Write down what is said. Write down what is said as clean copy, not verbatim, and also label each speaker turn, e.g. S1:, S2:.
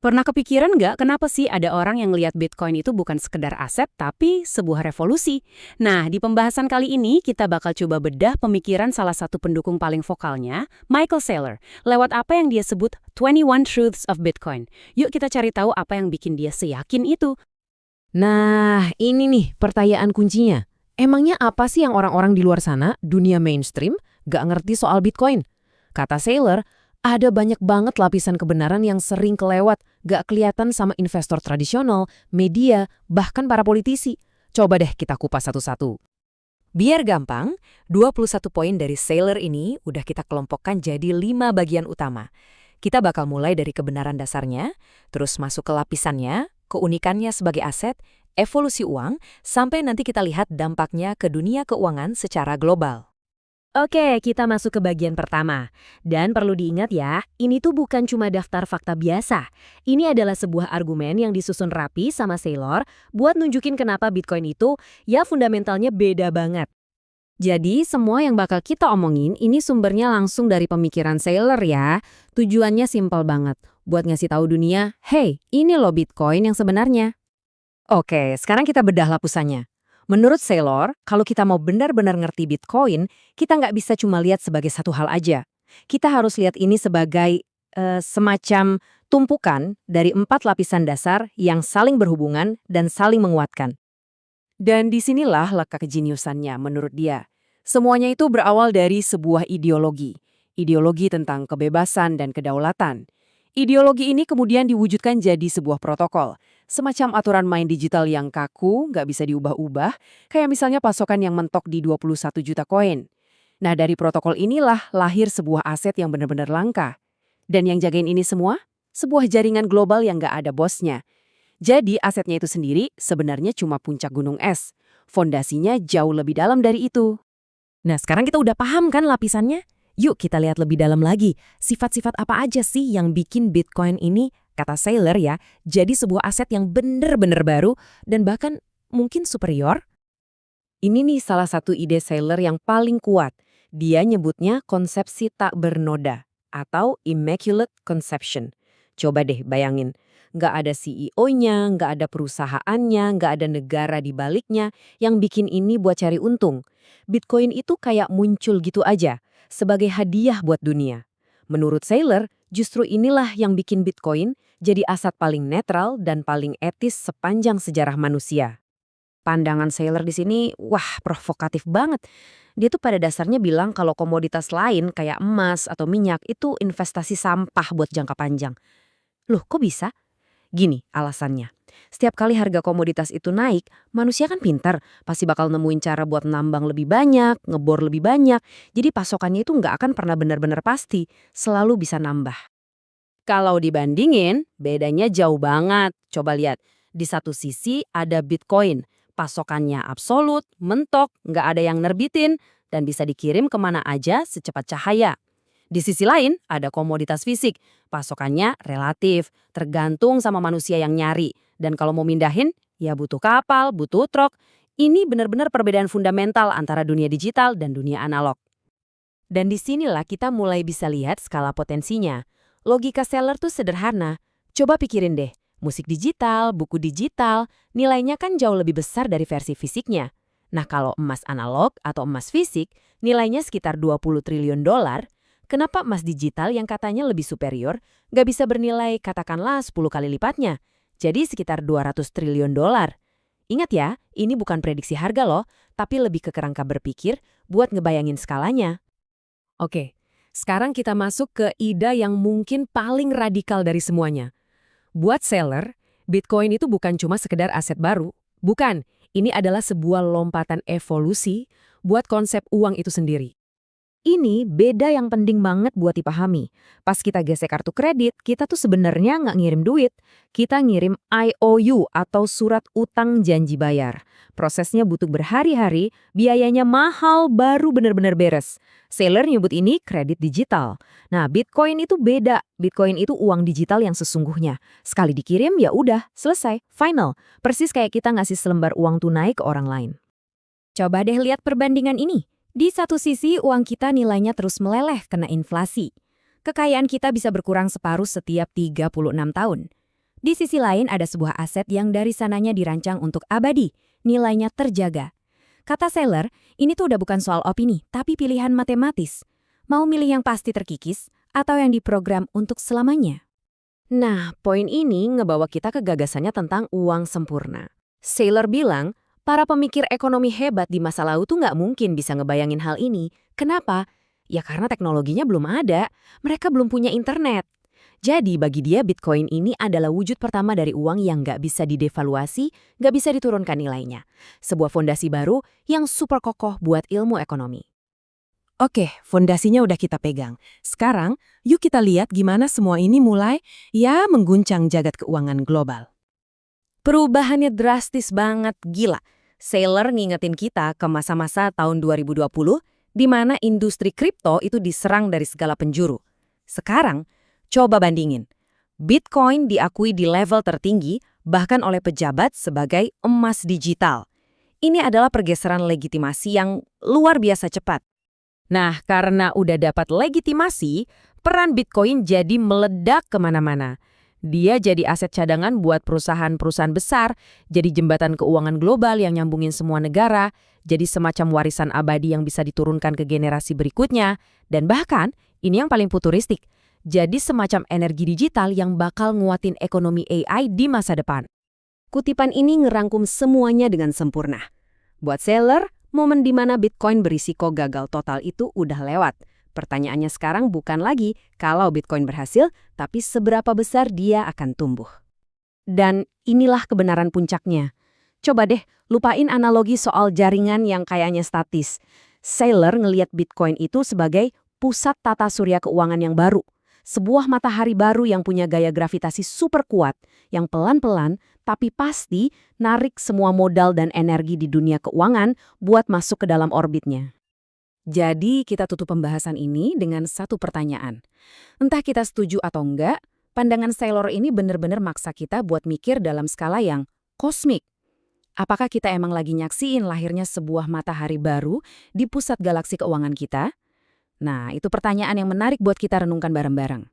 S1: Pernah kepikiran nggak kenapa sih ada orang yang lihat Bitcoin itu bukan sekedar aset, tapi sebuah revolusi? Nah, di pembahasan kali ini kita bakal coba bedah pemikiran salah satu pendukung paling vokalnya, Michael Saylor, lewat apa yang dia sebut 21 Truths of Bitcoin. Yuk kita cari tahu apa yang bikin dia seyakin itu.
S2: Nah, ini nih pertanyaan kuncinya. Emangnya apa sih yang orang-orang di luar sana, dunia mainstream, gak ngerti soal Bitcoin? Kata Saylor, ada banyak banget lapisan kebenaran yang sering kelewat, gak kelihatan sama investor tradisional, media, bahkan para politisi. Coba deh kita kupas satu-satu. Biar gampang, 21 poin dari Saylor ini udah kita kelompokkan jadi 5 bagian utama. Kita bakal mulai dari kebenaran dasarnya, terus masuk ke lapisannya, keunikannya sebagai aset, evolusi uang, sampai nanti kita lihat dampaknya ke dunia keuangan secara global.
S3: Oke, kita masuk ke bagian pertama. Dan perlu diingat ya, ini tuh bukan cuma daftar fakta biasa. Ini adalah sebuah argumen yang disusun rapi sama Saylor buat nunjukin kenapa Bitcoin itu ya fundamentalnya beda banget.
S1: Jadi, semua yang bakal kita omongin ini sumbernya langsung dari pemikiran Saylor ya. Tujuannya simpel banget, buat ngasih tahu dunia, hey, ini loh Bitcoin yang sebenarnya.
S2: Oke, sekarang kita bedah lapisannya. Menurut Saylor, kalau kita mau benar-benar ngerti Bitcoin, kita nggak bisa cuma lihat sebagai satu hal aja. Kita harus lihat ini sebagai semacam tumpukan dari 4 lapisan dasar yang saling berhubungan dan saling menguatkan. Dan disinilah letak kejeniusannya menurut dia. Semuanya itu berawal dari sebuah ideologi. Ideologi tentang kebebasan dan kedaulatan. Ideologi ini kemudian diwujudkan jadi sebuah protokol. Semacam aturan main digital yang kaku, nggak bisa diubah-ubah, kayak misalnya pasokan yang mentok di 21 juta koin. Nah, dari protokol inilah lahir sebuah aset yang benar-benar langka. Dan yang jagain ini semua? Sebuah jaringan global yang nggak ada bosnya. Jadi asetnya itu sendiri sebenarnya cuma puncak gunung es. Fondasinya jauh lebih dalam dari itu.
S3: Nah, sekarang kita udah paham kan lapisannya? Yuk kita lihat lebih dalam lagi. Sifat-sifat apa aja sih yang bikin Bitcoin ini, kata Saylor ya, jadi sebuah aset yang bener-bener baru dan bahkan mungkin superior?
S2: Ini nih salah satu ide Saylor yang paling kuat. Dia nyebutnya konsepsi tak bernoda atau immaculate conception. Coba deh bayangin, nggak ada CEO-nya, nggak ada perusahaannya, nggak ada negara di baliknya yang bikin ini buat cari untung. Bitcoin itu kayak muncul gitu aja, sebagai hadiah buat dunia. Menurut Saylor, justru inilah yang bikin Bitcoin jadi aset paling netral dan paling etis sepanjang sejarah manusia.
S1: Pandangan Saylor di sini, wah provokatif banget. Dia tuh pada dasarnya bilang kalau komoditas lain kayak emas atau minyak itu investasi sampah buat jangka panjang. Loh kok bisa? Gini alasannya. Setiap kali harga komoditas itu naik, manusia kan pintar, pasti bakal nemuin cara buat nambang lebih banyak, ngebor lebih banyak. Jadi pasokannya itu nggak akan pernah benar-benar pasti, selalu bisa nambah. Kalau dibandingin, bedanya jauh banget. Coba lihat, di satu sisi ada Bitcoin, pasokannya absolut, mentok, nggak ada yang nerbitin, dan bisa dikirim kemana aja secepat cahaya. Di sisi lain, ada komoditas fisik. Pasokannya relatif, tergantung sama manusia yang nyari. Dan kalau mau mindahin, ya butuh kapal, butuh truk. Ini benar-benar perbedaan fundamental antara dunia digital dan dunia analog. Dan disinilah kita mulai bisa lihat skala potensinya. Logika Saylor tuh sederhana. Coba pikirin deh, musik digital, buku digital, nilainya kan jauh lebih besar dari versi fisiknya. Nah kalau emas analog atau emas fisik, nilainya sekitar 20 triliun dolar. Kenapa emas digital yang katanya lebih superior nggak bisa bernilai katakanlah 10 kali lipatnya? Jadi sekitar 200 triliun dolar. Ingat ya, ini bukan prediksi harga loh, tapi lebih ke kerangka berpikir buat ngebayangin skalanya.
S2: Oke, sekarang kita masuk ke ide yang mungkin paling radikal dari semuanya. Buat Saylor, Bitcoin itu bukan cuma sekedar aset baru. Bukan, ini adalah sebuah lompatan evolusi buat konsep uang itu sendiri.
S3: Ini beda yang penting banget buat dipahami. Pas kita gesek kartu kredit, kita tuh sebenarnya nggak ngirim duit. Kita ngirim IOU atau surat utang janji bayar. Prosesnya butuh berhari-hari, biayanya mahal baru benar-benar beres. Saylor nyebut ini kredit digital. Nah, Bitcoin itu beda. Bitcoin itu uang digital yang sesungguhnya. Sekali dikirim ya udah, selesai, final. Persis kayak kita ngasih selembar uang tunai ke orang lain. Coba deh lihat perbandingan ini. Di satu sisi, uang kita nilainya terus meleleh kena inflasi. Kekayaan kita bisa berkurang separuh setiap 36 tahun. Di sisi lain ada sebuah aset yang dari sananya dirancang untuk abadi, nilainya terjaga. Kata Saylor, ini tuh udah bukan soal opini, tapi pilihan matematis. Mau milih yang pasti terkikis atau yang diprogram untuk selamanya?
S2: Nah, poin ini ngebawa kita ke gagasannya tentang uang sempurna. Saylor bilang, para pemikir ekonomi hebat di masa lalu tuh nggak mungkin bisa ngebayangin hal ini. Kenapa? Ya karena teknologinya belum ada, mereka belum punya internet. Jadi bagi dia Bitcoin ini adalah wujud pertama dari uang yang nggak bisa didevaluasi, nggak bisa diturunkan nilainya. Sebuah fondasi baru yang super kokoh buat ilmu ekonomi.
S4: Oke, fondasinya udah kita pegang. Sekarang, yuk kita lihat gimana semua ini mulai, mengguncang jagat keuangan global.
S2: Perubahannya drastis banget, gila. Saylor ngingetin kita ke masa-masa tahun 2020, di mana industri kripto itu diserang dari segala penjuru. Sekarang, coba bandingin. Bitcoin diakui di level tertinggi, bahkan oleh pejabat sebagai emas digital. Ini adalah pergeseran legitimasi yang luar biasa cepat. Nah, karena udah dapat legitimasi, peran Bitcoin jadi meledak kemana-mana. Dia jadi aset cadangan buat perusahaan-perusahaan besar, jadi jembatan keuangan global yang nyambungin semua negara, jadi semacam warisan abadi yang bisa diturunkan ke generasi berikutnya, dan bahkan, ini yang paling futuristik, jadi semacam energi digital yang bakal nguatin ekonomi AI di masa depan. Kutipan ini ngerangkum semuanya dengan sempurna. Buat Saylor, momen di mana Bitcoin berisiko gagal total itu udah lewat. Pertanyaannya sekarang bukan lagi kalau Bitcoin berhasil, tapi seberapa besar dia akan tumbuh. Dan inilah kebenaran puncaknya. Coba deh, lupain analogi soal jaringan yang kayaknya statis. Saylor ngelihat Bitcoin itu sebagai pusat tata surya keuangan yang baru. Sebuah matahari baru yang punya gaya gravitasi super kuat, yang pelan-pelan tapi pasti narik semua modal dan energi di dunia keuangan buat masuk ke dalam orbitnya. Jadi kita tutup pembahasan ini dengan satu pertanyaan. Entah kita setuju atau enggak, pandangan Saylor ini benar-benar maksa kita buat mikir dalam skala yang kosmik. Apakah kita emang lagi nyaksiin lahirnya sebuah matahari baru di pusat galaksi keuangan kita? Nah, itu pertanyaan yang menarik buat kita renungkan bareng-bareng.